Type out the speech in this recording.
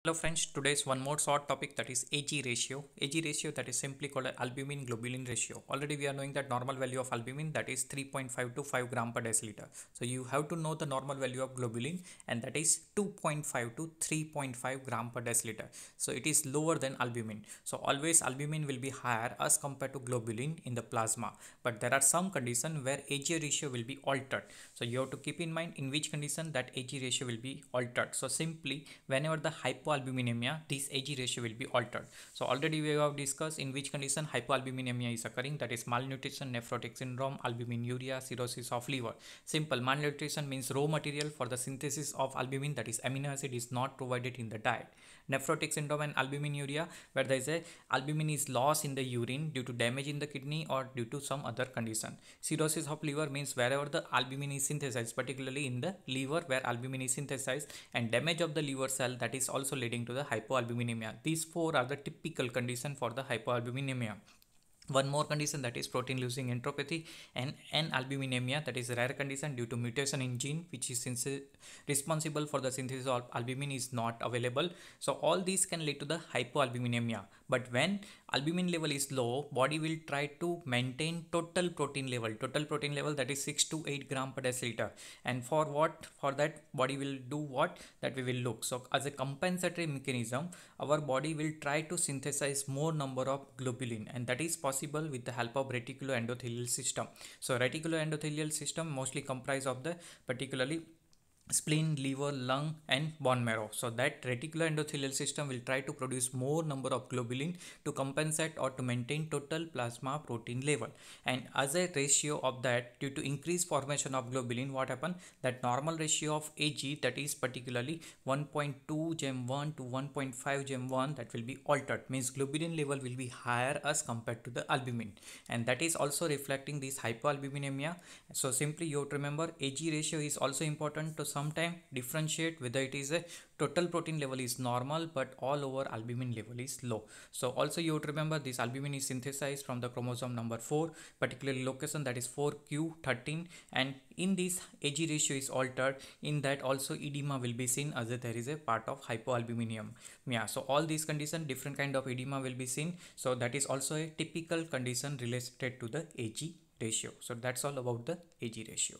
Hello friends, today's one more short topic, that is Ag ratio. Ag ratio, that is simply called albumin globulin ratio. Already we are knowing that normal value of albumin, that is 3.5 to 5 gram per deciliter. So you have to know the normal value of globulin, and that is 2.5 to 3.5 gram per deciliter. So it is lower than albumin. So always albumin will be higher as compared to globulin in the plasma. But there are some conditions where Ag ratio will be altered. So you have to keep in mind in which condition that Ag ratio will be altered. So simply whenever the hypoalbuminemia, this Ag ratio will be altered. So already we have discussed in which condition hypoalbuminemia is occurring, that is malnutrition, nephrotic syndrome, albuminuria, cirrhosis of liver. Simple, malnutrition means raw material for the synthesis of albumin, that is amino acid, is not provided in the diet. Nephrotic syndrome and albuminuria, where there is a albumin is lost in the urine due to damage in the kidney or due to some other condition. Cirrhosis of liver means wherever the albumin is synthesized, particularly in the liver where albumin is synthesized, and damage of the liver cell, that is also leading to the hypoalbuminemia. These four are the typical condition for the hypoalbuminemia. One more condition, that is protein losing enteropathy, and albuminemia, that is rare condition due to mutation in gene which is responsible for the synthesis of albumin is not available. So all these can lead to the hypoalbuminemia. But when albumin level is low, body will try to maintain total protein level, that is 6 to 8 gram per deciliter. And for what? For that body will do what? That we will look. So as a compensatory mechanism, our body will try to synthesize more number of globulin, and that is possible with the help of reticuloendothelial system. So reticuloendothelial system mostly comprise of the particularly spleen, liver, lung and bone marrow. So that reticuloendothelial system will try to produce more number of globulin to compensate or to maintain total plasma protein level. And as a ratio of that, due to increased formation of globulin, what happen? That normal ratio of Ag, that is particularly 1.2 gem 1 to 1.5 gem 1, that will be altered, means globulin level will be higher as compared to the albumin, and that is also reflecting this hypoalbuminemia. So simply you have to remember Ag ratio is also important to sometime differentiate whether it is a total protein level is normal but all over albumin level is low. So also you have to remember this albumin is synthesized from the chromosome number 4, particularly location, that is 4q13, and in this Ag ratio is altered, in that also edema will be seen as there is a part of hypoalbuminemia. So all these conditions, different kind of edema will be seen. So that is also a typical condition related to the Ag ratio. So that's all about the Ag ratio.